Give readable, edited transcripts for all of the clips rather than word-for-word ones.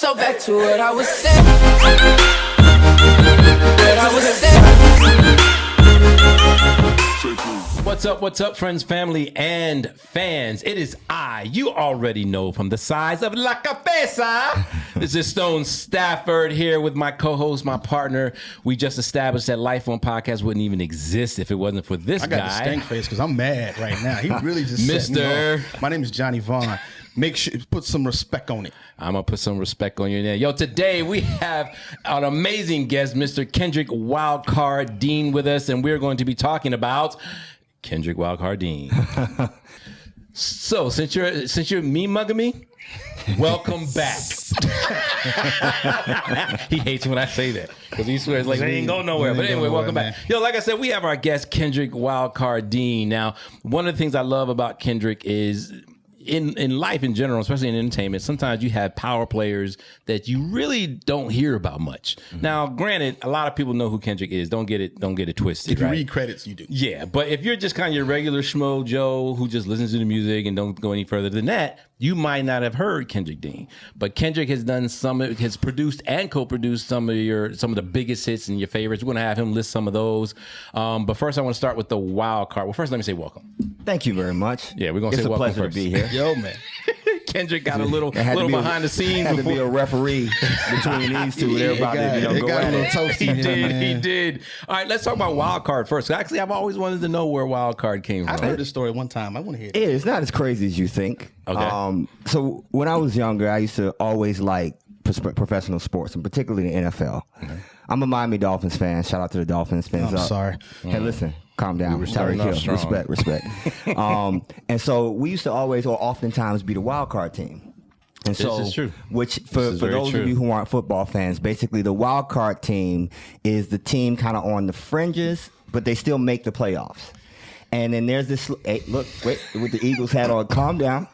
So back to what I was saying. What I was saying. What's up, friends, family, and fans? It is you already know from the size of La Cabeza. This is Stone Stafford here with my co-host, my partner. We just established that L.I.F.E podcast wouldn't even exist if it wasn't for this guy. I got the stank face because I'm mad right now. He really just Mr. My name is Johnny Vaughn. Make sure put some respect on it. I'm gonna put some respect on your name. Yo, today we have an amazing guest, Mr. Kendrick Wyldcard Dean, with us, and we're going to be talking about Kendrick Wyldcard Dean. So, since you're me mugging me, welcome back. He hates when I say that because he swears like they ain't going nowhere. But anyway, welcome back. Yo, like I said, we have our guest Kendrick Wyldcard Dean. Now, one of the things I love about Kendrick is in life in general, especially in entertainment, sometimes you have power players that you really don't hear about much. Mm-hmm. Now, granted, a lot of people know who Kendrick is. Don't get it twisted. If you read credits, you do. Yeah, but if you're just kind of your regular schmo Joe who just listens to the music and don't go any further than that, you might not have heard Kendrick Dean. But Kendrick has produced and co-produced some of the biggest hits and your favorites. We're gonna have him list some of those. But first, I want to start with the wild card. Well, first, let me say welcome. Thank you very much. Yeah, we're gonna say welcome first. It's a pleasure to be here. Yo, man. Kendrick got a little behind the scenes. Had to be a referee between these two. They're about to go at it. He did. All right, let's talk about Wyldcard first. Actually, I've always wanted to know where Wyldcard came from. I've heard this story one time. I want to hear it. It's not as crazy as you think. Okay. So when I was younger, I used to always like professional sports, and particularly the NFL. Mm-hmm. I'm a Miami Dolphins fan. Shout out to the Dolphins fans. I'm sorry. Hey, listen. Calm down. Tyreek Hill. Respect. And so we used to always or oftentimes be the wild card team. And this so, is true. Which for those of you who aren't football fans, basically the wild card team is the team kind of on the fringes, but they still make the playoffs. And then there's this, hey, look, wait, with the Eagles hat on, calm down.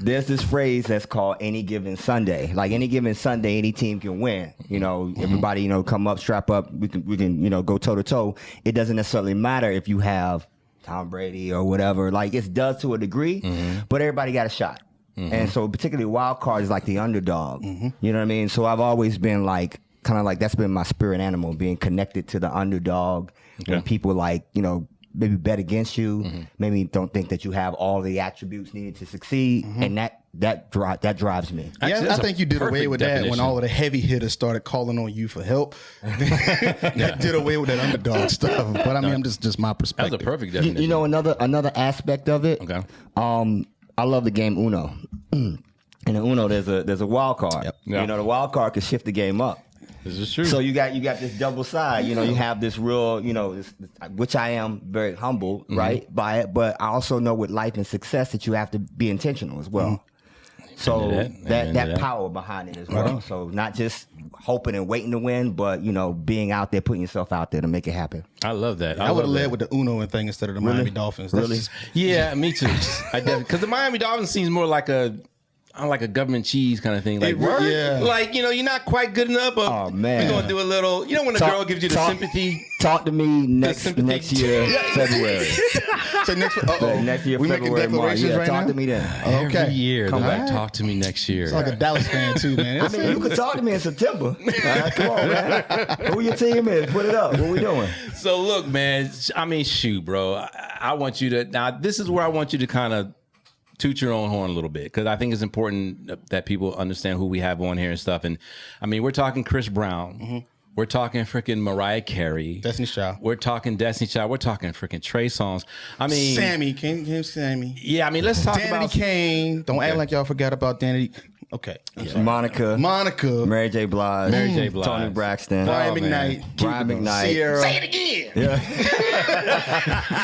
There's this phrase that's called any given Sunday. Like any given Sunday, any team can win. You know, everybody, you know, come up, strap up. We can, you know, go toe to toe. It doesn't necessarily matter if you have Tom Brady or whatever. Like it does to a degree, but everybody got a shot. And so particularly wild card is like the underdog. You know what I mean? So I've always been like, kind of like that's been my spirit animal, being connected to the underdog. When people like, you know, maybe bet against you, maybe don't think that you have all the attributes needed to succeed, and that drives me. Yeah, I think you did away with that when all of the heavy hitters started calling on you for help. That did away with that underdog stuff. But I mean, I'm just my perspective. That's a perfect definition. You know, another aspect of it. Okay. I love the game Uno. In the Uno, there's a wild card. Yep. You know, the wild card can shift the game up. This is true. So you got this double side. You know, you have this real, you know, which I am very humbled, right, by it. But I also know with life and success that you have to be intentional as well. So that power behind it as well. So not just hoping and waiting to win, but you know, being out there, putting yourself out there to make it happen. I love that. I would have led with the Uno thing instead of the Miami Dolphins. Really? Yeah, me too. Because the Miami Dolphins seems more like a government cheese kind of thing. Like, like, you know, you're not quite good enough, but we're going to do a little, you know, when a girl gives you the sympathy. Talk to me next year, February. So next year, we February, making declarations March. right talk now? to me then. Every year, come back, talk to me next year. It's like a Dallas fan too, man. I mean, you could talk to me in September. Come on, man. Who your team is? Put it up. What we doing? So look, man, I mean, shoot, bro. I want you to, now this is where I want you to kind of toot your own horn a little bit, because I think it's important that people understand who we have on here and stuff. And I mean, we're talking Chris Brown. We're talking freaking Mariah Carey. Destiny's Child. We're talking Destiny's Child. We're talking freaking Trey Songz. I mean, Sammy. Can Sammy? Yeah, I mean, let's talk about Danity Kane. Don't act like y'all forgot about Danity. Okay. Monica. Mary J. Blige. Tony Braxton. Brian McKnight. Sierra. Say it again. Yeah.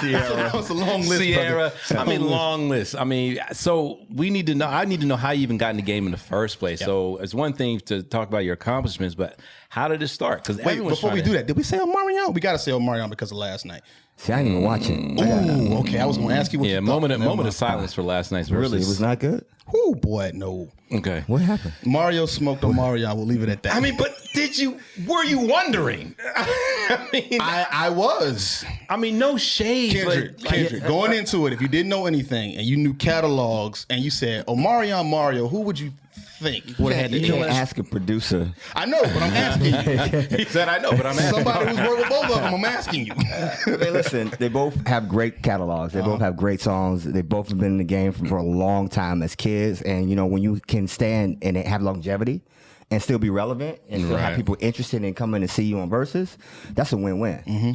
Sierra. That's a long list. Sierra. I mean, long list. I mean, so we need to know. I need to know how you even got in the game in the first place. Yep. So it's one thing to talk about your accomplishments, but how did it start? Because before we do that, did we say Omarion? We got to say Omarion because of last night. See, I didn't even watch it. Ooh, okay. I was going to ask you what you thought. Moment of silence for last night's versus. Really? It was not good? Oh, boy, no. Okay. What happened? Mario smoked Omarion. We'll leave it at that. I mean, but were you wondering? I was. I mean, no shade. Kendrick, going into it, if you didn't know anything and you knew catalogs and you said, Omarion Mario, who would you think would have had the You can't ask a producer. I know, but I'm asking you. He said, I know, but I'm asking. Somebody who's worked with both of them, I'm asking you. Hey, listen, they both have great catalogs. They both have great songs. They both have been in the game for a long time as kids. And, you know, when you can stand and have longevity and still be relevant and still have people interested in coming to see you on Versus, that's a win-win. Mm-hmm.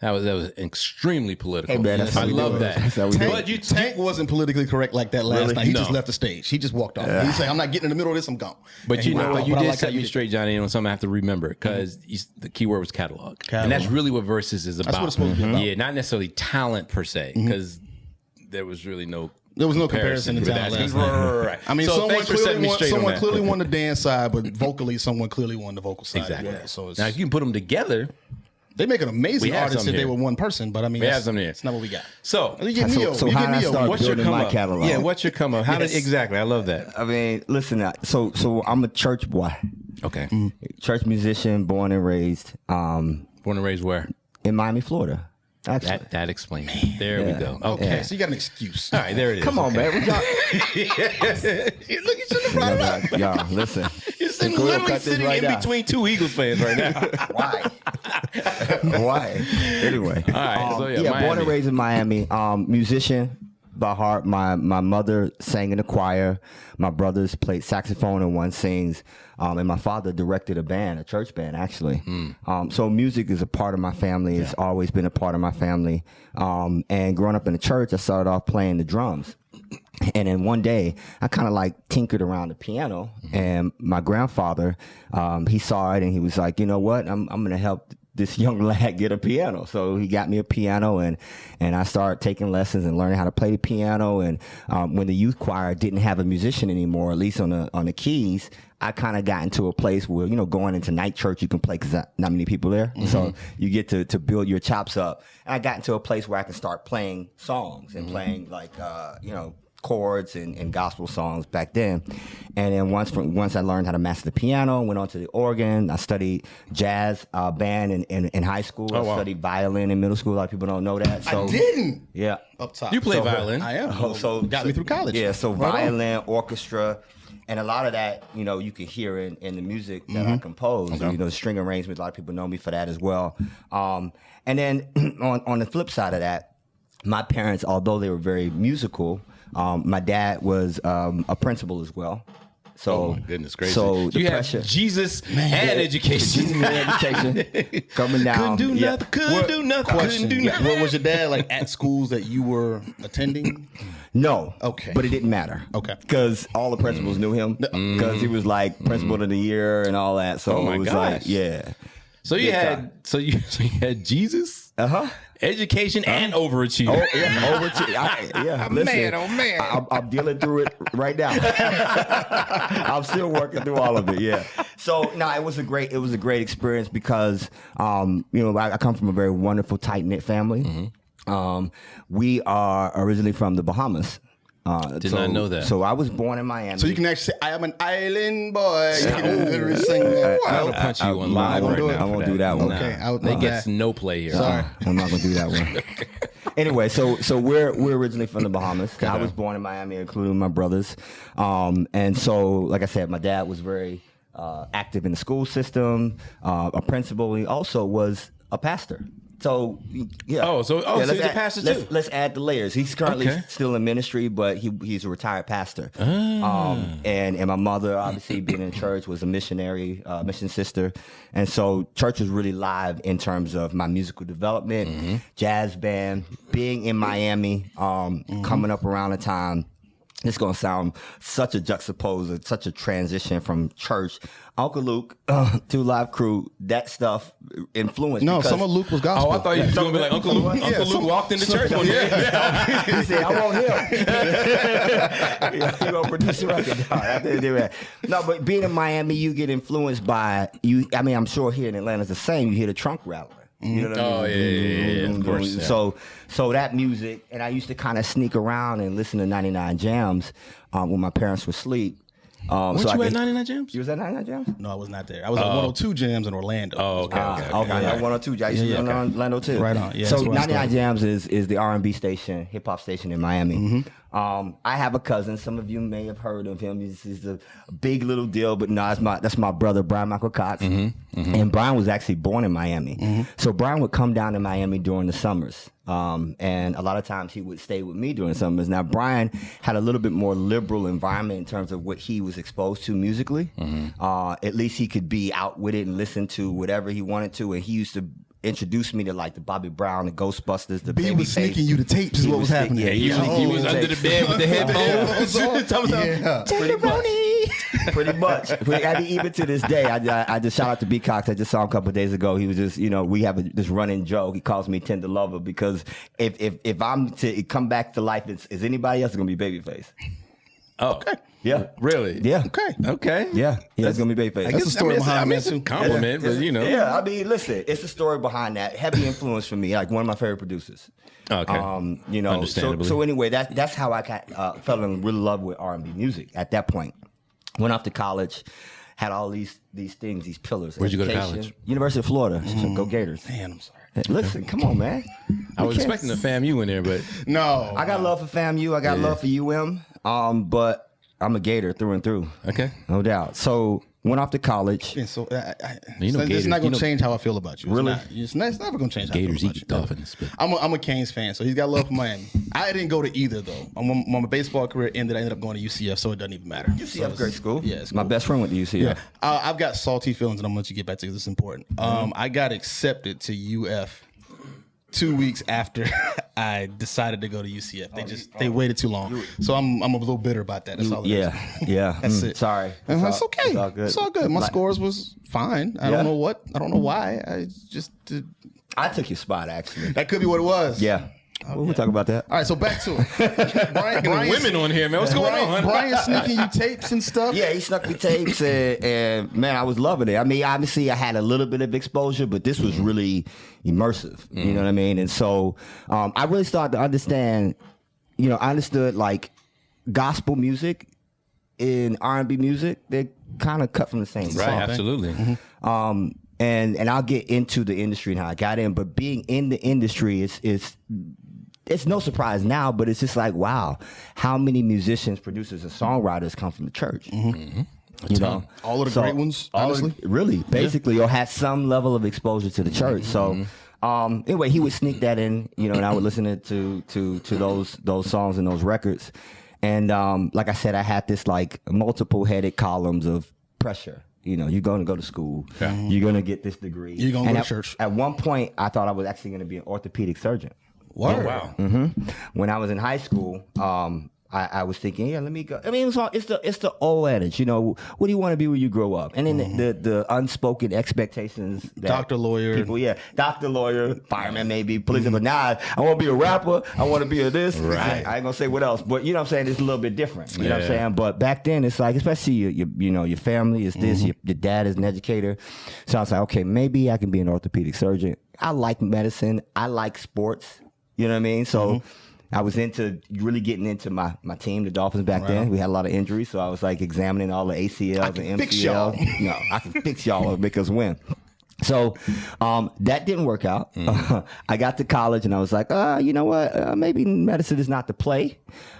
That was extremely political. Hey, man, I love that. But Tank wasn't politically correct like that last night. He just left the stage. He just walked off. He said, I'm not getting in the middle of this, I'm gone. But you know what? You did set me straight, Johnny, on something I have to remember because the key word was catalog. And that's really what Versus is about. That's what it's supposed to be about. Yeah, not necessarily talent per se, because there was really no comparison to talent last night. Right. I mean, someone clearly won the dance side, but vocally, someone clearly won the vocal side. Exactly. Yeah, so now, if you can put them together, they make an amazing artist if they were one person. But I mean, that's not what we got. So you get Neo. So how did I start what's your building come my up? catalog? Yeah, what's your come up? Exactly? I love that. I mean, listen. So I'm a church boy. Okay. Church musician, born and raised. Born and raised where? In Miami, Florida. Actually. That explains it. There we go. Okay. So you got an excuse. All right, there it is. Come on, man. Look, you should have brought it up. Y'all, listen. You're literally sitting in between two Eagles fans right now. Why? Anyway. All right. So Miami. Born and raised in Miami. Musician by heart. My mother sang in the choir. My brothers played saxophone and one sings. And my father directed a band, a church band, actually. So music is a part of my family. It's always been a part of my family. And growing up in the church, I started off playing the drums. And then one day, I kind of like tinkered around the piano. And my grandfather, he saw it and he was like, you know what? I'm going to help this young lad get a piano. So he got me a piano and I started taking lessons and learning how to play the piano. And when the youth choir didn't have a musician anymore, at least on the keys, I kind of got into a place where, you know, going into night church, you can play because not many people there. So you get to build your chops up. And I got into a place where I can start playing songs and playing like, you know, chords and gospel songs back then. And then once I learned how to master the piano, went on to the organ. I studied jazz band in high school. I studied violin in middle school. A lot of people don't know that. So I didn't. Yeah. Up top. You play violin. I am. So got me through college. Yeah, so violin, orchestra. And a lot of that, you know, you can hear in the music that I compose. You know, the string arrangements, a lot of people know me for that as well. And then on the flip side of that, my parents, although they were very musical, my dad was a principal as well. So, oh my goodness gracious. So the you pressure. have Jesus and education. Jesus and education coming down. Couldn't do nothing. Couldn't do nothing. Couldn't do nothing. What was your dad like at schools that you were attending? No. Okay. But it didn't matter. Okay. Because all the principals knew him. Because he was like principal of the year and all that. So it was like, yeah. So you had Jesus, education, and overachieving. Oh yeah, overachieving. Listen, man. I'm dealing through it right now. I'm still working through all of it. Yeah. So no, it was a great experience because you know, I come from a very wonderful, tight knit family. We are originally from the Bahamas. Did not know that. So I was born in Miami. So you can actually say, I am an island boy. You can literally sing that. I'm going to punch you on live right now. I won't do that one. Okay. They get no play here. Sorry. I'm not going to do that one. Anyway, so we're originally from the Bahamas. I was born in Miami, including my brothers. And so, like I said, my dad was very active in the school system, a principal. He also was a pastor. So yeah. So he's a pastor too. Let's add the layers. He's currently still in ministry, but he's a retired pastor. And my mother, obviously being in church, was a missionary, mission sister, and so church was really live in terms of my musical development, jazz band, being in Miami, coming up around the time. It's going to sound such a juxtapose, such a transition from church. Uncle Luke to Live Crew, that stuff influenced. No, some of Luke was gospel. Oh, I thought you were going to be like Uncle Luke. Uncle Luke walked into church one day. He said, I want him. He going to produce a record. No, but being in Miami, you get influenced by, I mean, I'm sure here in Atlanta it's the same. You hear the trunk rattling. You know what I mean? Yeah, of course. Yeah. So that music, and I used to kind of sneak around and listen to 99 Jams when my parents were asleep. Weren't you at 99 Jams? You was at 99 Jams? No, I was not there. I was at 102 Jams in Orlando. Oh, okay. Okay. 102 Jams. I used to be in Orlando too. Right on. Yeah, so 99 Jams is the R&B station, hip hop station in Miami. I have a cousin. Some of you may have heard of him. He's a big little deal, but no, that's my brother, Brian Michael Cox. And Brian was actually born in Miami. So Brian would come down to Miami during the summers. And a lot of times he would stay with me during the summers. Now, Brian had a little bit more liberal environment in terms of what he was exposed to musically. At least he could be out with it and listen to whatever he wanted to. And he used to introduce me to like the Bobby Brown, the Ghostbusters, the B was sneaking you the tapes is what was happening. Yeah, he was under the bed with the headphones. Pretty much. Even to this day, I just shout out to B Cox. I just saw him a couple of days ago. He was just, we have this running joke. He calls me Tender Lover because if I'm to come back to life, is anybody else going to be Babyface? Oh, okay. Yeah. Really? Yeah. Okay. Yeah. It's going to be Babyface. That's the story behind that too. Compliment, but Yeah, I mean, listen, it's the story behind that. Heavy influence for me, like one of my favorite producers. Okay. Understandably. So anyway, that's how I fell in real love with R&B music at that point. Went off to college, had all these things, these pillars. Where'd you go to college? University of Florida. So go Gators. Man, I'm sorry. Listen, come on, man. I was expecting a FAMU in there, but no. I got love for FAMU. I got love for UM. But I'm a Gator through and through. Okay. No doubt. So went off to college. Yeah, so Gators, it's not going to change how I feel about you. Really? It's never going to change how Gators I feel about eat you. Dolphins. But I'm a Canes fan, so he's got love for Miami. I didn't go to either, though. My baseball career ended. I ended up going to UCF, so it doesn't even matter. UCF, great school. Yeah, it's My cool. best friend went to UCF. Yeah. I've got salty feelings, and I'm going to let you get back to it because it's important. I got accepted to UF 2 weeks after I decided to go to UCF. They waited too long. So I'm a little bitter about that. That's all it is. Yeah. That's it. Sorry. It's okay. It's all good. It's all good. My scores was fine. I don't know why. I just I took your spot, actually. that could be what it was. Yeah. We'll talk about that. All right, so back to it. Brian, women on here, man. What's going on? Brian sneaking you tapes and stuff. Yeah, he snuck me tapes, and man, I was loving it. I mean, obviously, I had a little bit of exposure, but this was really immersive. You know what I mean? And so I really started to understand. I understood like gospel music and R&B music. They kind of cut from the same Right, cloth. absolutely. And I'll get into the industry and how I got in, but being in the industry it's no surprise now, but it's just like, wow, how many musicians, producers, and songwriters come from the church? All of the great ones, honestly. Really, basically, or had some level of exposure to the church. So, anyway, he would sneak that in, and I would listen to those songs and those records. And like I said, I had this like multiple headed columns of pressure. You're going to go to school. Yeah. You're going to get this degree. You're going to go to church. At one point, I thought I was actually going to be an orthopedic surgeon. Word. Oh, wow. When I was in high school, I was thinking, let me go. I mean, it's the old adage, what do you want to be when you grow up? And then the unspoken expectations. That doctor, lawyer. People, doctor, lawyer, fireman, maybe, policeman. But now I want to be a rapper. I want to be a this. Right. I ain't going to say what else. But you know what I'm saying? It's a little bit different. You know what I'm saying? But back then, it's like, especially your family is this. Your dad is an educator. So I was like, okay, maybe I can be an orthopedic surgeon. I like medicine. I like sports. You know what I mean? So I was really getting into my team, the Dolphins back then. We had a lot of injuries, so I was like examining all the ACLs and MCLs. No, I can fix y'all and make us win. So that didn't work out. I got to college and I was like, you know what? Maybe medicine is not the play.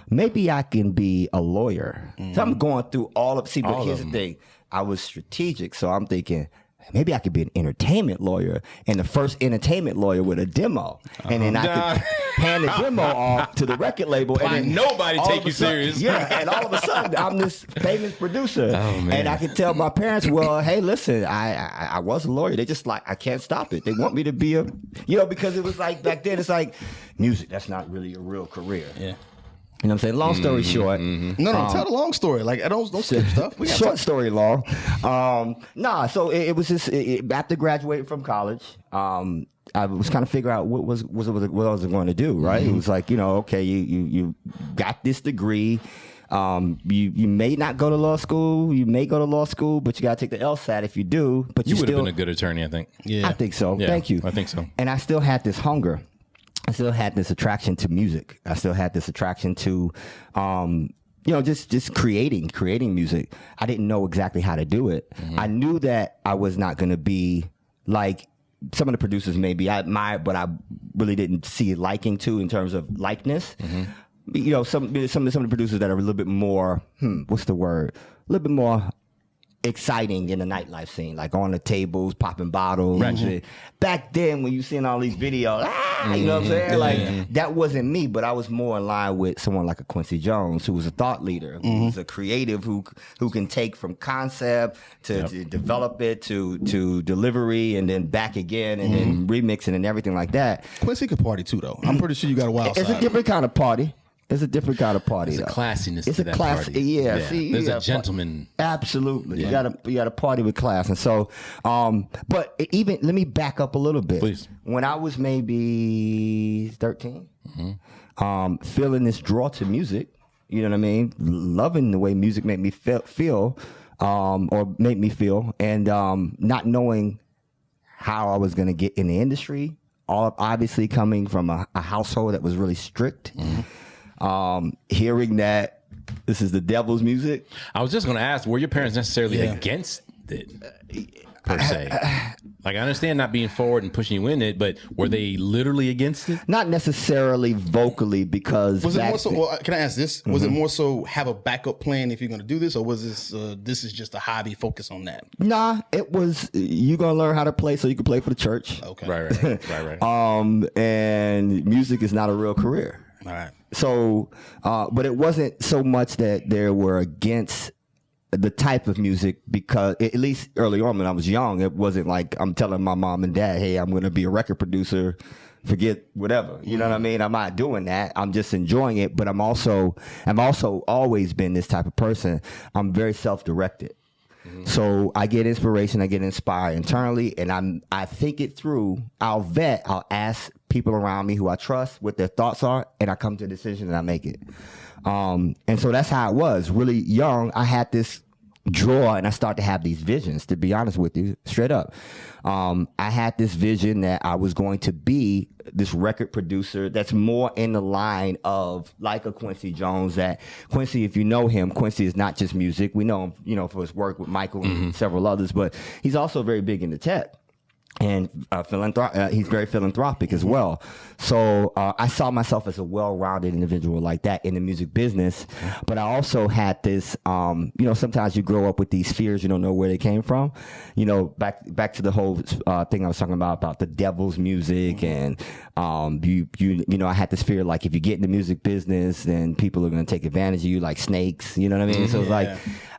Maybe I can be a lawyer. So I'm going through but here's the thing. I was strategic, so I'm thinking, maybe I could be an entertainment lawyer and the first entertainment lawyer with a demo. And then I could hand the demo off to the record label. And then nobody take you serious. Yeah, and all of a sudden, I'm this famous producer. Oh, man. And I could tell my parents, well, hey, listen, I was a lawyer. They just like, I can't stop it. They want me to be because it was like, back then, it's like, music, that's not really a real career. Yeah. You know what I'm saying? Long story short. No, tell the long story. Like, don't skip stuff. We got Short story long. So it was just, after graduating from college, I was kind of figuring out what I was going to do, right? It was like, okay, you got this degree. You may not go to law school. You may go to law school, but you got to take the LSAT if you do. But You would have been a good attorney, I think. Yeah. I think so. Yeah, Thank you. I think so. And I still had this hunger. I still had this attraction to music. I still had this attraction to just creating music. I didn't know exactly how to do it. I knew that I was not going to be like some of the producers maybe I admired, but I really didn't see a liking to in terms of likeness. Some of the producers that are a little bit more, what's the word? A little bit more exciting in the nightlife scene, like on the tables, popping bottles. Back then, when you seen all these videos, you know what I'm saying? Like that wasn't me, but I was more in line with someone like a Quincy Jones, who was a thought leader, who was a creative, who can take from concept to develop it to delivery, and then back again, and then remixing and everything like that. Quincy could party too, though. I'm pretty sure you got a wild It's side. a different kind of party. It's a different kind of party. There's a classiness it's to a that class, party. Yeah, see, there's a gentleman. Absolutely, you gotta party with class, and so. But even let me back up a little bit. Please. When I was maybe 13, feeling this draw to music, you know what I mean, loving the way music made me feel, or made me feel, and not knowing how I was gonna get in the industry. Obviously, coming from a household that was really strict. Hearing that this is the devil's music. I was just going to ask, were your parents necessarily against it, per se? Like, I understand not being forward and pushing you in it, but were they literally against it? Not necessarily vocally, because Was it more so? Well, can I ask this? Was it more so have a backup plan if you're going to do this, or was this is just a hobby? Focus on that. Nah, it was you gonna learn how to play so you can play for the church. Okay. Right. And music is not a real career. All right. So, but it wasn't so much that they were against the type of music, because at least early on when I was young, it wasn't like I'm telling my mom and dad, hey, I'm going to be a record producer, forget whatever. You know what I mean? I'm not doing that. I'm just enjoying it. But I've also always been this type of person. I'm very self-directed. So I get inspiration, I get inspired internally, and I think it through. I'll ask people around me who I trust what their thoughts are, and I come to a decision and I make it. And so that's how it was. Really young, I had this draw, and I started to have these visions, to be honest with you, straight up. I had this vision that I was going to be this record producer that's more in the line of like a Quincy Jones. That Quincy, if you know him, Quincy is not just music. We know him, for his work with Michael and several others, but he's also very big into tech. And he's very philanthropic as well. So I saw myself as a well-rounded individual like that in the music business. But I also had this, sometimes you grow up with these fears, you don't know where they came from. Back to the whole thing I was talking about the devil's music, and I had this fear, like, if you get in the music business, then people are going to take advantage of you like snakes. You know what I mean? So it's like,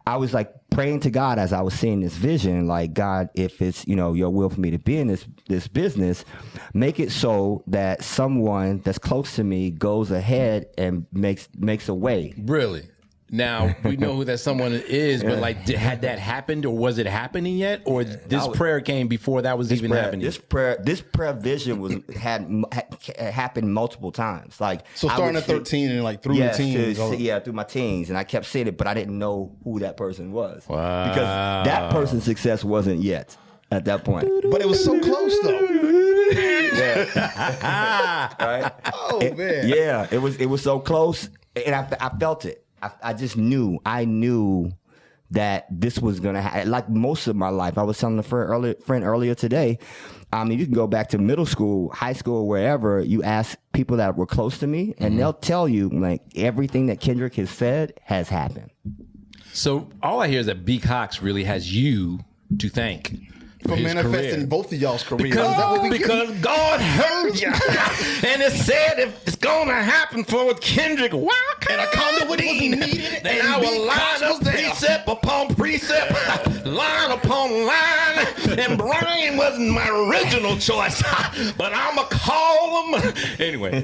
I was like praying to God as I was seeing this vision, like, God, if it's, your will for me to be in this business, make it so that someone that's close to me goes ahead and makes a way. Really? Now, we know who that someone is, but like, had that happened, or was it happening yet? Or this prayer came before that was even happening? This prayer vision had happened multiple times. Like, So starting at 13 and like through the teens. Through my teens, and I kept saying it, but I didn't know who that person was. Wow. Because that person's success wasn't yet at that point. But it was so close though. Right? Oh man. Yeah, it was so close, and I felt it. I just knew. I knew that this was gonna happen. Like most of my life, I was telling a friend earlier today. I mean, you can go back to middle school, high school, wherever. You ask people that were close to me, and they'll tell you, like, everything that Kendrick has said has happened. So all I hear is that B. Cox really has you to thank For manifesting both of y'all's careers. Because God heard you. And it said if it's going to happen for Kendrick Wyldcard, And a conduit was needed, then and I will B. Cox line was up there. precept upon precept, line upon line. And Brian wasn't my original choice, but I'm going to call him. Anyway.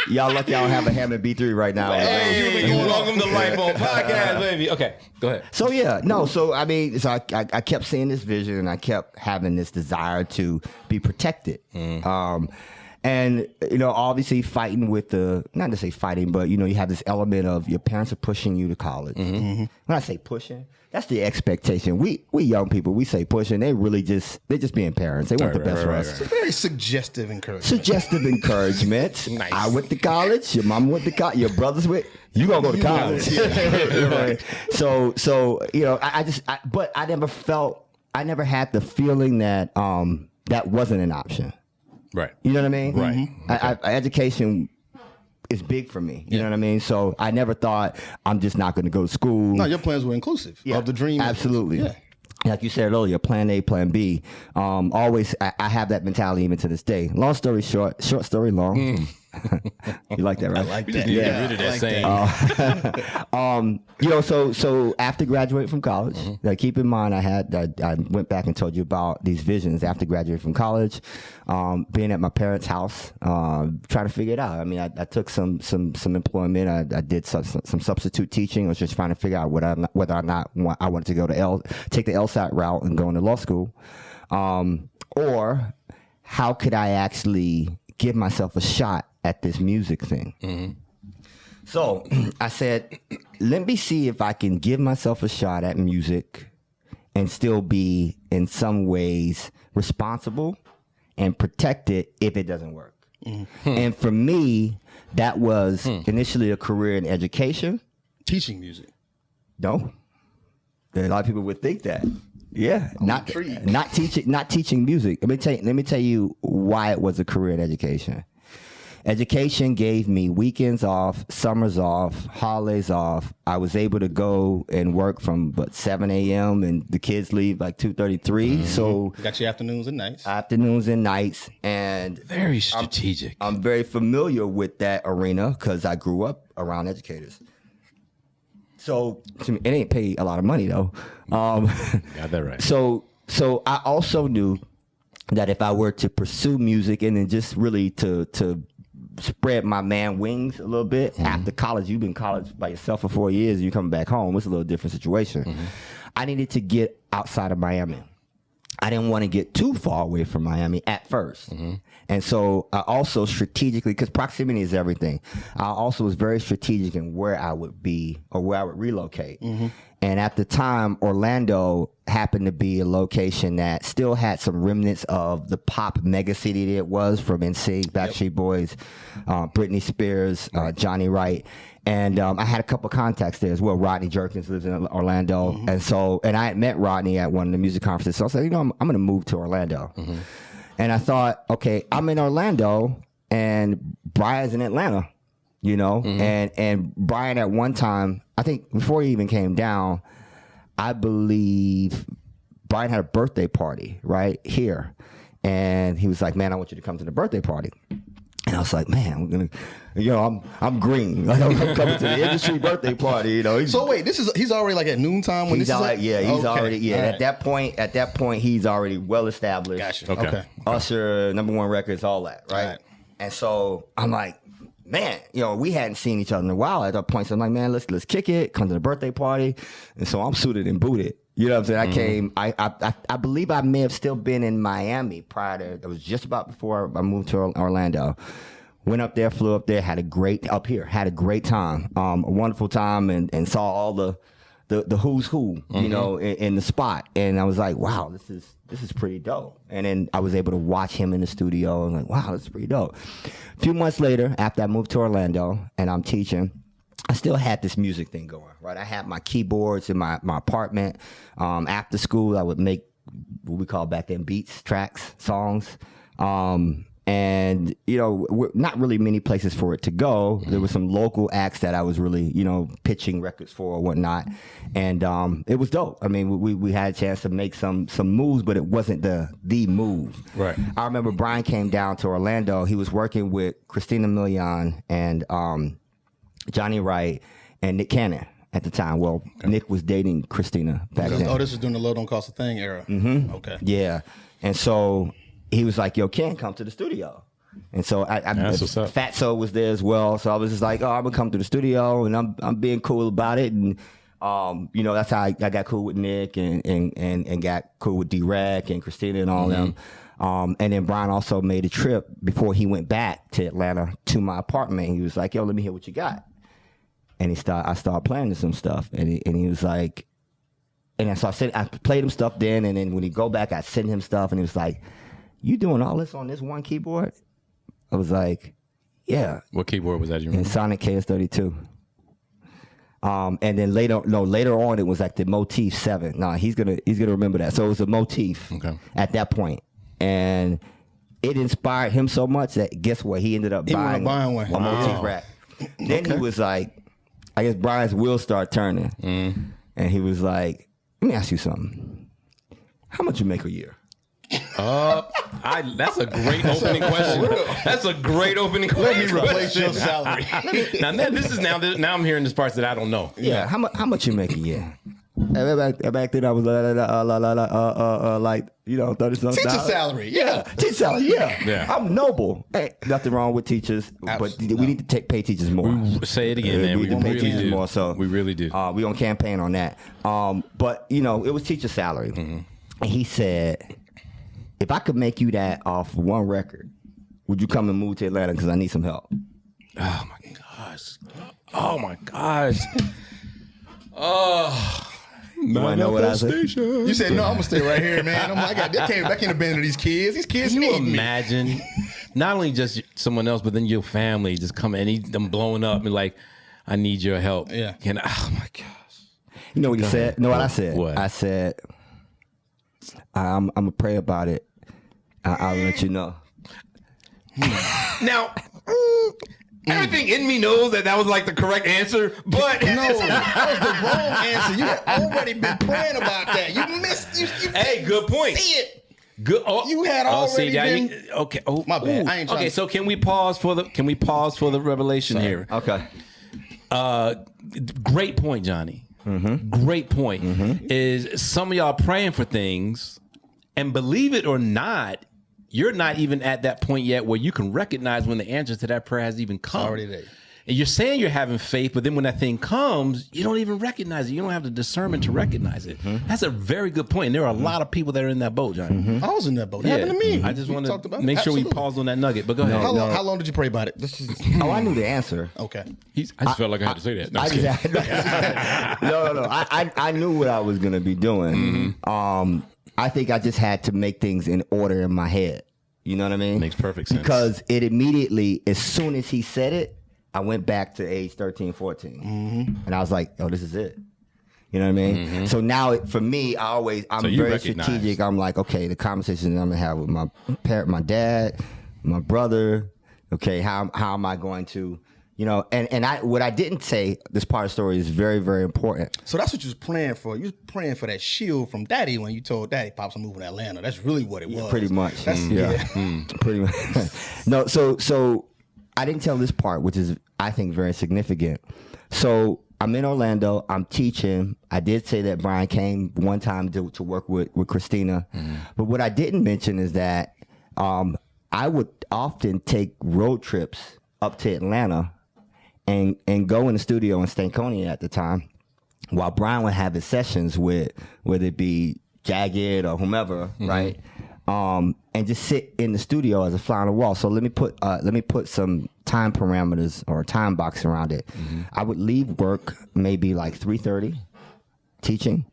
Y'all lucky I don't have a Hammond B3 right now. Hey, welcome to Life on Podcast, baby. Okay, go ahead. So I kept seeing this vision, and I kept having this desire to be protected. And And, obviously fighting with not to say fighting, but, you have this element of your parents are pushing you to college. When I say pushing, that's the expectation. We young people, we say pushing. They're just being parents. They want the best for us. It's a very suggestive encouragement. Suggestive encouragement. Nice. I went to college. Your mom went to college. Your brothers went. You gonna go to college. Right. So but I never had the feeling that that wasn't an option. Right. You know what I mean? Right. Education is big for me. You know what I mean? So I never thought I'm just not going to go to school. No, your plans were inclusive of the dream. Absolutely. Yeah. Like you said earlier, plan A, plan B. Always, I have that mentality even to this day. Long story short story long. You like that, right? I like We that. just need to get rid of that saying. So after graduating from college, like, keep in mind, I went back and told you about these visions after graduating from college, being at my parents' house, trying to figure it out. I mean, I took some employment. I did some substitute teaching. I was just trying to figure out whether or not I wanted to go to take the LSAT route and go into law school, or how could I actually give myself a shot at this music thing. So I said, let me see if I can give myself a shot at music and still be in some ways responsible and protect it if it doesn't work. And for me, that was initially a career in education. Teaching music. No. A lot of people would think that. Yeah, not teaching music. Let me tell you why it was a career in education. Education gave me weekends off, summers off, holidays off. I was able to go and work from 7 a.m. and the kids leave like 2:33. So got your afternoons and nights. And Very strategic. I'm very familiar with that arena because I grew up around educators. So it ain't paid a lot of money though. Got that right. So I also knew that if I were to pursue music and then just really to spread my man wings a little bit after college, you've been in college by yourself for 4 years, you come back home, it's a little different situation. I needed to get outside of Miami. I didn't want to get too far away from Miami at first. And so I also strategically, because proximity is everything, I also was very strategic in where I would be or where I would relocate. And at the time, Orlando happened to be a location that still had some remnants of the pop mega city that it was, from NSYNC, Backstreet Boys, Britney Spears, Johnny Wright. And I had a couple contacts there as well. Rodney Jerkins lives in Orlando. And I had met Rodney at one of the music conferences. So I said, I'm going to move to Orlando. And I thought, okay, I'm in Orlando and Brian's in Atlanta, and Brian at one time, I think before he even came down, I believe Brian had a birthday party right here. And he was like, man, I want you to come to the birthday party. And I was like, man, we're gonna, I'm green. Like, I'm coming to the industry birthday party. So wait, he's already like at noontime when he's this is already, yeah, he's okay. already, yeah. Right. At that point, he's already well established. Gotcha. Okay. Usher, #1 records, all that, right? And so I'm like, man, we hadn't seen each other in a while at that point. So I'm like, man, let's kick it. Come to the birthday party. And so I'm suited and booted. You know what I'm saying? I believe I may have still been in Miami prior to, it was just about before I moved to Orlando. Went up there, flew up there, had a great time, a wonderful time, and saw all the who's who, in the spot. And I was like, wow, this is pretty dope. And then I was able to watch him in the studio. And like, wow, this is pretty dope. A few months later, after I moved to Orlando and I'm teaching, I still had this music thing going, right? I had my keyboards in my apartment. After school, I would make what we call back then beats, tracks, songs. And, not really many places for it to go. There were some local acts that I was really, pitching records for or whatnot. And it was dope. I mean, we had a chance to make some moves, but it wasn't the move. Right. I remember Brian came down to Orlando. He was working with Christina Milian and Johnny Wright and Nick Cannon at the time. Well, Nick was dating Christina back then. Oh, this is during the Low Don't Cost a Thing era. Okay. Yeah. And so he was like, yo, Ken, come to the studio. And so That's what's up. Fatso was there as well. So I was just like, I'm going to come to the studio, and I'm being cool about it. And, that's how I got cool with Nick and got cool with D-Rec and Christina and all them. And then Brian also made a trip before he went back to Atlanta to my apartment. He was like, yo, let me hear what you got. And I started playing some stuff. And he was like, and so I played him stuff then. And then when he go back, I sent him stuff. And he was like, you doing all this on this one keyboard? I was like, yeah. What keyboard was that? You remember? In Sonic KS32. And then later on, it was like the Motif 7. No, he's gonna remember that. So it was a Motif at that point. And it inspired him so much that guess what? He ended up buying one. A Motif rack. Then he was like, I guess Brian's wheels start turning. And he was like, let me ask you something. How much you make a year? That's a great opening question. That's a great opening question. Let me replace your salary. Now I'm hearing this part that I don't know. Yeah. How much you make a year? Back then I was like, 30-something. Teacher salary, yeah. Teacher salary, yeah. I'm noble. Hey, nothing wrong with teachers, but we need to pay teachers more. Say it again, man. We need to pay teachers more. So we really do. We on campaign on that. But it was teacher salary, and he said, if I could make you that off one record, would you come and move to Atlanta because I need some help? Oh my gosh. Oh. You want to know what I said? You said, no, I'm going to stay right here, man. I'm like, I can't abandon these kids. These kids Can you need me. imagine not only just someone else, but then your family just come and them blowing up and like, I need your help. Yeah. Oh my gosh. You know what he said? You know what I said? What? I said, I'm going to pray about it. I'll let you know. Now, everything in me knows that was like the correct answer, but No, that was the wrong answer. You had already been praying about that. You missed. You hey, good point. see it. Good. Oh, You had already been. Okay. Oh, My bad. I ain't trying okay. to- So can we pause for the revelation here? Okay. Great point, Johnny. Great point. Is some of y'all praying for things, and believe it or not, you're not even at that point yet where you can recognize when the answer to that prayer has even come. Already there. And you're saying you're having faith, but then when that thing comes, you don't even recognize it. You don't have the discernment to recognize it. That's a very good point. And there are a lot of people that are in that boat, Johnny. I was in that boat. It happened to me. I just We want talked to about make it. sure we Absolutely. pause on that nugget. But go ahead. How long did you pray about it? Oh, I knew the answer. Okay. I just felt like I had to say that. No, I'm just kidding. No. I knew what I was going to be doing. I think I just had to make things in order in my head. You know what I mean? Makes perfect sense. Because it immediately, as soon as he said it, I went back to age 13, 14. And I was like, oh, this is it. You know what I mean? So now, for me, I'm So you very recognize. strategic. I'm like, okay, the conversations I'm going to have with my parent, my dad, my brother, okay, how am I going to, and what I didn't say, this part of the story is very, very important. So that's what you was praying for. You was praying for that shield from Daddy when you told Daddy, Pops, I'm moving to Atlanta. That's really what it was. Pretty much. That's, Pretty much. No, so I didn't tell this part, which is, I think, very significant. So I'm in Orlando. I'm teaching. I did say that Brian came one time to work with Christina. But what I didn't mention is that I would often take road trips up to Atlanta and go in the studio in Stankonia at the time while Brian would have his sessions with, whether it be Jagged or whomever, right? And just sit in the studio as a fly on the wall. So let me put some time parameters or time box around it. I would leave work maybe like 3:30, teaching.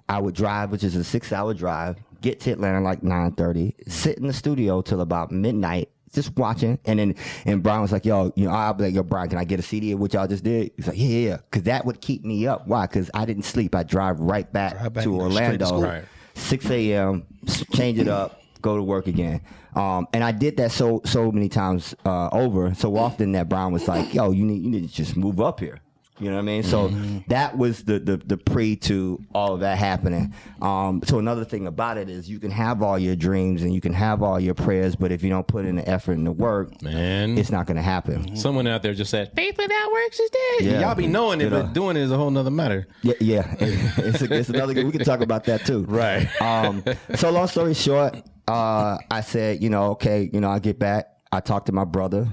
I would drive, which is a 6-hour drive, get to Atlanta like 9:30, sit in the studio till about midnight, just watching. And Brian was like, I'll be like, yo, Brian, can I get a CD of what y'all just did? He's like, yeah. Because that would keep me up. Why? Because I didn't sleep. I drive right back to Orlando, Right. 6 a.m., change it up, go to work again. And I did that so many times over, so often that Brian was like, yo, you need to just move up here. You know what I mean? So that was the pre to all of that happening. So another thing about it is you can have all your dreams and you can have all your prayers, but if you don't put in the effort and the work, Man. it's not going to happen. Someone out there just said, faith without works is dead. Yeah. Y'all be knowing it, but doing it is a whole nother matter. Yeah. It's another. We can talk about that too. Right. So long story short, I said, okay, I get back. I talked to my brother.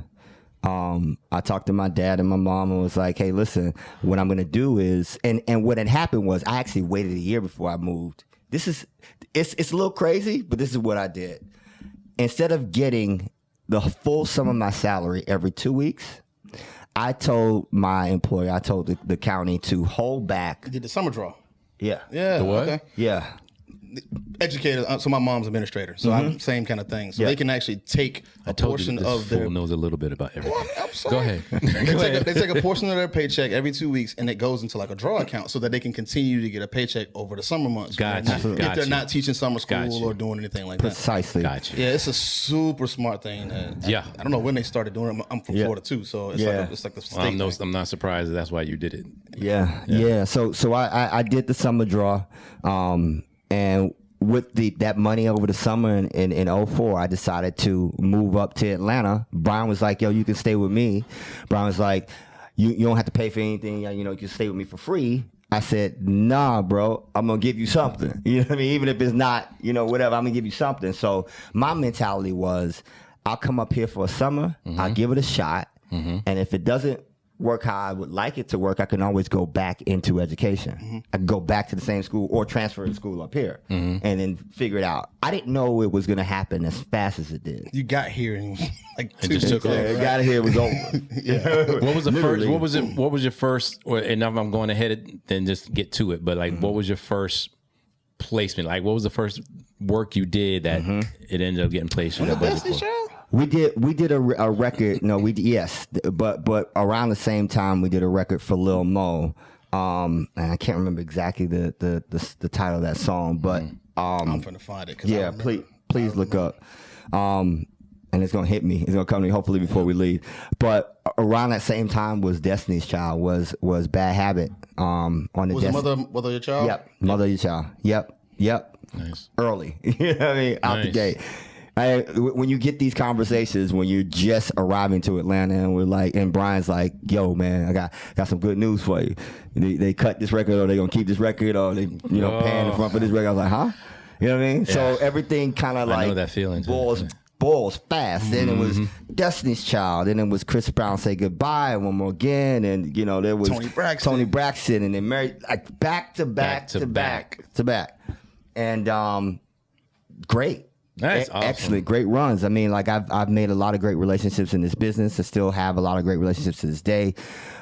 I talked to my dad and my mom and was like, hey, listen, what I'm going to do is, and what had happened was I actually waited a year before I moved. It's a little crazy, but this is what I did. instead of getting the full sum of my salary every 2 weeks, I told my employer, I told the county to hold back. You did the summer draw. Yeah. Yeah. The what? Okay. Yeah. Educated. So my mom's administrator. So I'm same kind of thing. So they can actually take a portion of their. Fool knows a little bit about everything. I'm sorry. Go ahead. They take a portion of their paycheck every 2 weeks, and it goes into like a draw account so that they can continue to get a paycheck over the summer months. Gotcha. If they're not teaching summer school or doing anything like that. Precisely. Gotcha. Yeah, it's a super smart thing. Yeah. I don't know when they started doing it. I'm from Florida too, so it's like the state thing. I'm not surprised that's why you did it. Yeah. So I did the summer draw, and with that money over the summer in 04, I decided to move up to Atlanta. Brian was like, yo, you can stay with me. Brian was like, you don't have to pay for anything. You know, you can stay with me for free. I said, nah, bro, I'm going to give you something. You know what I mean? Even if it's not, you know, whatever, I'm going to give you something. So my mentality was, I'll come up here for a summer. I'll give it a shot. And if it doesn't work how I would like it to work, I can always go back into education. I can go back to the same school or transfer to school up here and then figure it out. I didn't know it was going to happen as fast as it did. You got here and like It just took off. It got here, it was over. What was the Literally. first? What was your first? And now I'm going ahead then just get to it. But like, what was your first placement? Like, what was the first work you did that it ended up getting placed? We did a record. No, yes, but around the same time we did a record for Lil Mo. And I can't remember exactly the title of that song, but I'm trying to find it. yeah, please look up. And it's gonna hit me. It's gonna come to me hopefully before we leave. But around that same time was Destiny's Child was Bad Habit. On the Was it Mother of Your Child? Yep, Mother of Your Child. Yep. Nice. Early. You know what I mean? Out the gate. When you get these conversations when you're just arriving to Atlanta and we're like, and Brian's like, yo, man, I got some good news for you. They cut this record, or they gonna keep this record, or they paying the front for this record. I was like, huh? You know what I mean? Yeah. So everything kind of like I know that feeling balls fast. Then it was Destiny's Child. Then it was Chris Brown Say Goodbye, One More Again, and there was Tony Braxton, and then Mary, like back to back. And great. That's awesome. Excellent, great runs. I mean, like I've made a lot of great relationships in this business. I still have a lot of great relationships to this day.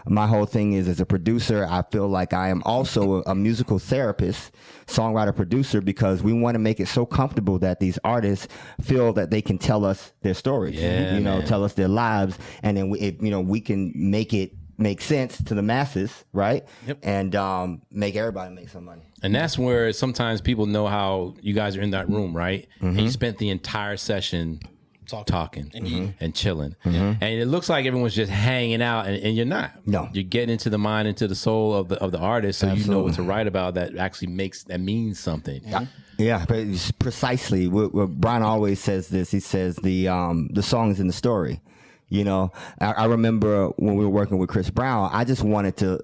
My whole thing is, as a producer, I feel like I am also a musical therapist, songwriter, producer, because we want to make it so comfortable that these artists feel that they can tell us their stories, tell us their lives, and then we can make it make sense to the masses, right? Yep. And make everybody make some money. And that's where sometimes people know how you guys are in that room, right? And you spent the entire session talking and chilling. And it looks like everyone's just hanging out, and you're not. No. You're getting into the mind, into the soul of the artist, so you know what to write about that actually means something. Yeah, but it's precisely what Brian always says this. He says the song is in the story. You know, I remember when we were working with Chris Brown, I just wanted to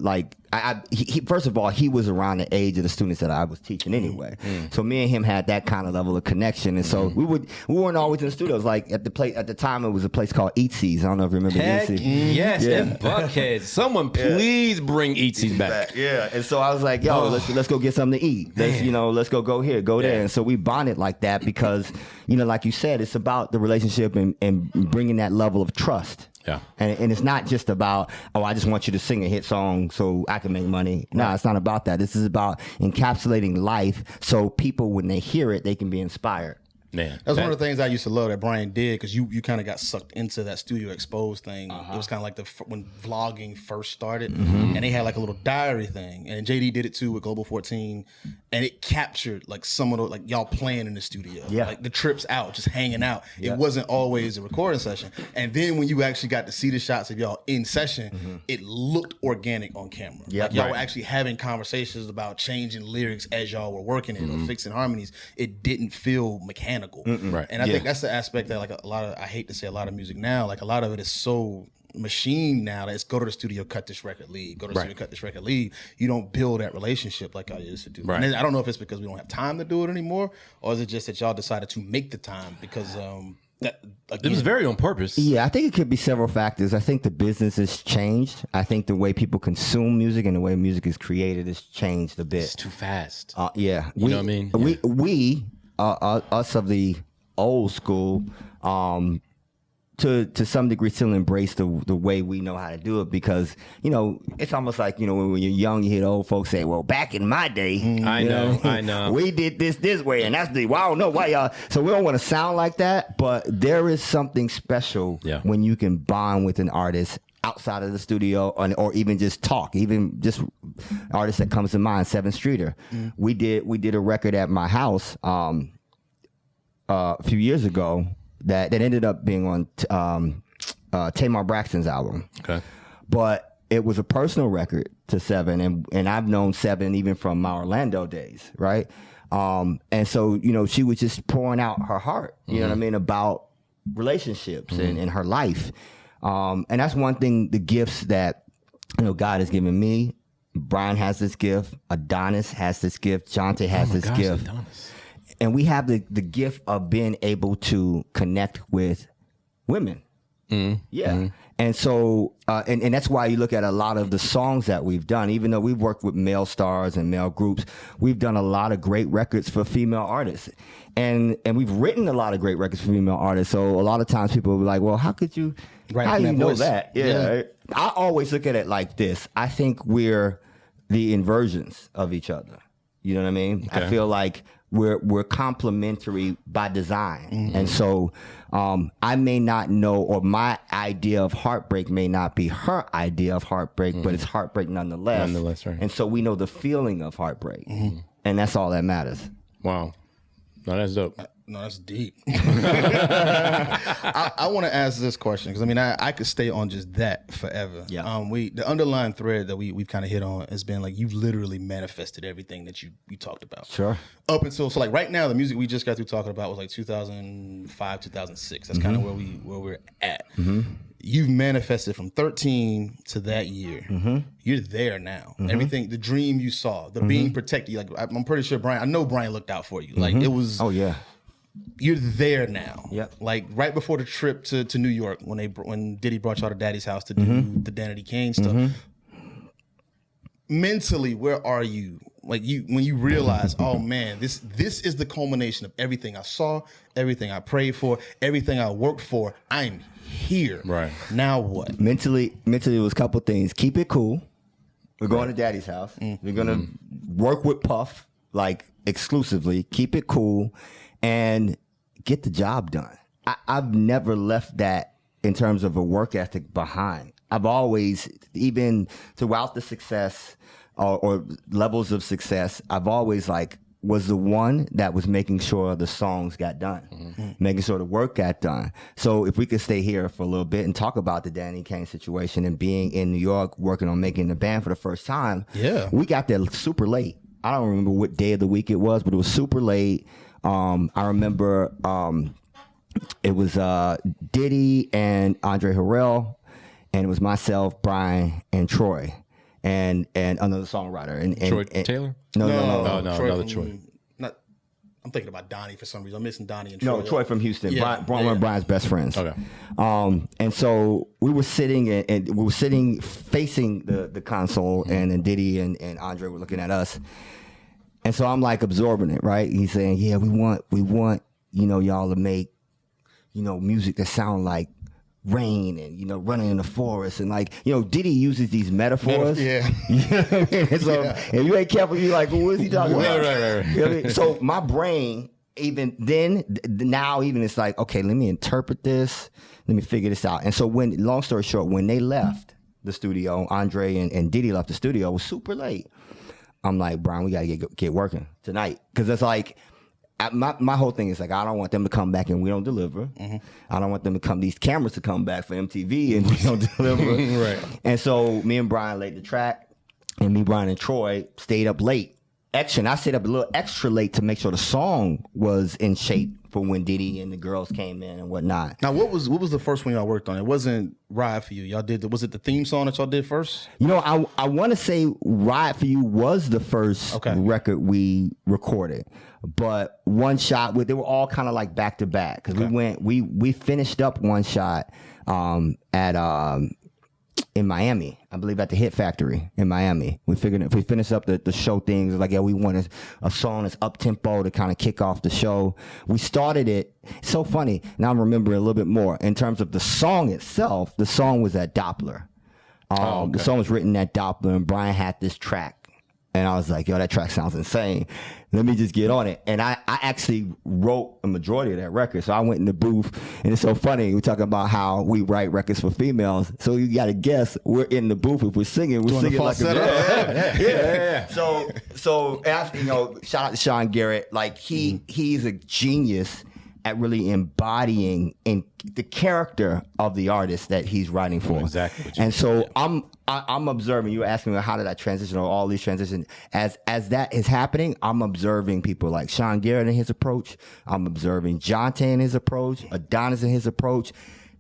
he first of all, he was around the age of the students that I was teaching anyway. So me and him had that kind of level of connection. And so we weren't always in the studios. Like at the time it was a place called Eatsy's. I don't know if you remember Eatsy's. Yes, in Buckhead. Someone please bring Eatsy's back. Yeah. And so I was like, yo, let's go get something to eat. Let's go here, go there. And so we bonded like that because, like you said, it's about the relationship and bringing that level of trust. Yeah. And it's not just about, I just want you to sing a hit song so I can make money. No, it's not about that. This is about encapsulating life so people, when they hear it, they can be inspired. Man, that's one of the things I used to love that Brian did, because you kind of got sucked into that studio exposed thing. It was kind of like when vlogging first started, and they had like a little diary thing, and JD did it too with Global 14, and it captured like some of the, like y'all playing in the studio, like the trips out, just hanging out. It wasn't always a recording session, and then when you actually got to see the shots of y'all in session, it looked organic on camera. Like y'all were actually having conversations about changing lyrics as y'all were working it or fixing harmonies. It didn't feel mechanical. Right. And I think that's the aspect that, like, I hate to say a lot of music now, like a lot of it is so machine now that it's go to the studio, cut this record, leave, go to the studio, cut this record, leave. You don't build that relationship like I used to do. Right. And I don't know if it's because we don't have time to do it anymore, or is it just that y'all decided to make the time because it was very on purpose. Yeah, I think it could be several factors. I think the business has changed. I think the way people consume music and the way music is created has changed a bit. It's too fast. Yeah. You know what I mean? We us of the old school. To some degree, still embrace the way we know how to do it, because it's almost like when you're young, you hear the old folks say, "Well, back in my day, I know, we did this way, and that's I don't know why y'all." So we don't want to sound like that, but there is something special when you can bond with an artist outside of the studio, or even just talk. Even just artists that comes to mind, Seven Streeter. We did a record at my house a few years ago. That ended up being on Tamar Braxton's album. Okay. But it was a personal record to Seven, and I've known Seven even from my Orlando days, right? And so, she was just pouring out her heart, you know what I mean, about relationships and her life. And that's one thing, the gifts that, God has given me. Brian has this gift. Adonis has this gift. Jonte has this gift. Adonis. And we have the gift of being able to connect with women. Yeah. And so, and that's why you look at a lot of the songs that we've done, even though we've worked with male stars and male groups, we've done a lot of great records for female artists. And we've written a lot of great records for female artists. So a lot of times people will be like, well, how could you, how do you know that? Yeah. I always look at it like this. I think we're the inversions of each other. You know what I mean? Okay. I feel like we're complementary by design. And so I may not know, or my idea of heartbreak may not be her idea of heartbreak, but it's heartbreak nonetheless. Nonetheless, right. And so we know the feeling of heartbreak. And that's all that matters. Wow. No, that's dope. No, that's deep. I want to ask this question because I could stay on just that forever. Yeah. The underlying thread that we've kind of hit on has been like you've literally manifested everything that you talked about. Sure. Up until like right now, the music we just got through talking about was like 2005, 2006. That's kind of where we're at. You've manifested from 13 to that year. You're there now. Everything, the dream you saw, the being protected. Like I'm pretty sure I know Brian looked out for you. Like it was. Oh yeah. You're there now. Yep. Like right before the trip to New York when Diddy brought y'all to Daddy's house to do the Danity Kane stuff. Mentally, where are you? Like when you realize, oh man, this is the culmination of everything I saw, everything I prayed for, everything I worked for. I'm here. Right. Now what? Mentally it was a couple things. Keep it cool. We're going to Daddy's house. We're gonna work with Puff like exclusively. Keep it cool. And get the job done. I've never left that in terms of a work ethic behind. I've always, even throughout the success or levels of success, I've always was the one that was making sure the songs got done, making sure the work got done. So if we could stay here for a little bit and talk about the Danny Kane situation and being in New York, working on making the band for the first time, we got there super late. I don't remember what day of the week it was, but it was super late. I remember it was Diddy and Andre Harrell, and it was myself, Brian, and Troy, and another songwriter. And Troy Taylor? No, Troy another Troy. I'm thinking about Donnie for some reason. I'm missing Donnie and Troy. No, Troy from Houston. Yeah. One of Brian's best friends. Okay. And so we were sitting and we were sitting facing the console, and then Diddy and Andre were looking at us. And so I'm absorbing it, right? He's saying, yeah, we want, y'all to make, music that sound like rain and, running in the forest. And Diddy uses these metaphors. Yeah. You know what I mean? And so if you ain't careful, you're like, well, what is he talking about? Right. You know what I mean? So my brain, even then, now even it's like, okay, let me interpret this. Let me figure this out. And so long story short, when they left the studio, Andre and Diddy left the studio, it was super late. I'm like, Brian, we got to get working tonight. Because it's my whole thing is I don't want them to come back and we don't deliver. I don't want them to these cameras to come back for MTV and we don't deliver. Right. And so me and Brian laid the track, and me, Brian, and Troy stayed up late. I stayed up a little extra late to make sure the song was in shape for when Diddy and the girls came in and whatnot. Now, what was the first one y'all worked on? It wasn't Ride for You. Y'all did was it the theme song that y'all did first? I want to say Ride for You was the first record we recorded, but One Shot they were all kind of back to back because we finished up One Shot at in Miami. I believe at the Hit Factory in Miami. We figured if we finish up the show things, like, yeah, we want a song that's up tempo to kind of kick off the show. We started it. It's so funny. Now I'm remembering a little bit more in terms of the song itself. The song was at Doppler. The song was written at Doppler, and Brian had this track. And I was like, yo, that track sounds insane. Let me just get on it. And I actually wrote a majority of that record. So I went in the booth, and it's so funny. We're talking about how we write records for females. So you got to guess, we're in the booth. If we're singing like a yeah. So after, shout out to Sean Garrett. Like he's a genius at really embodying in the character of the artist that he's writing for. Exactly. And so I'm observing. You were asking me how did I transition, or all these transitions. As that is happening, I'm observing people like Sean Garrett in his approach. I'm observing Jonte in his approach, Adonis in his approach,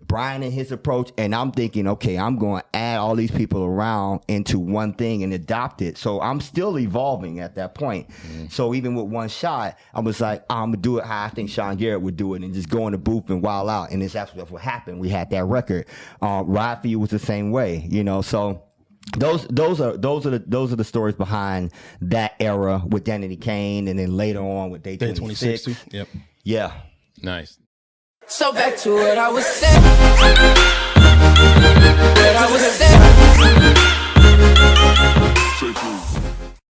Brian in his approach, and I'm thinking, okay, I'm going to add all these people around into one thing and adopt it. So I'm still evolving at that point. So even with One Shot, I was like, I'm going to do it how I think Sean Garrett would do it, and just go in the booth and wild out. And that's what happened. We had that record. Ride For You was the same way, So those are the stories behind that era with Danity Kane, and then later on with Day 26. Yep. Yeah. Nice. So back to what I was saying. What I was saying.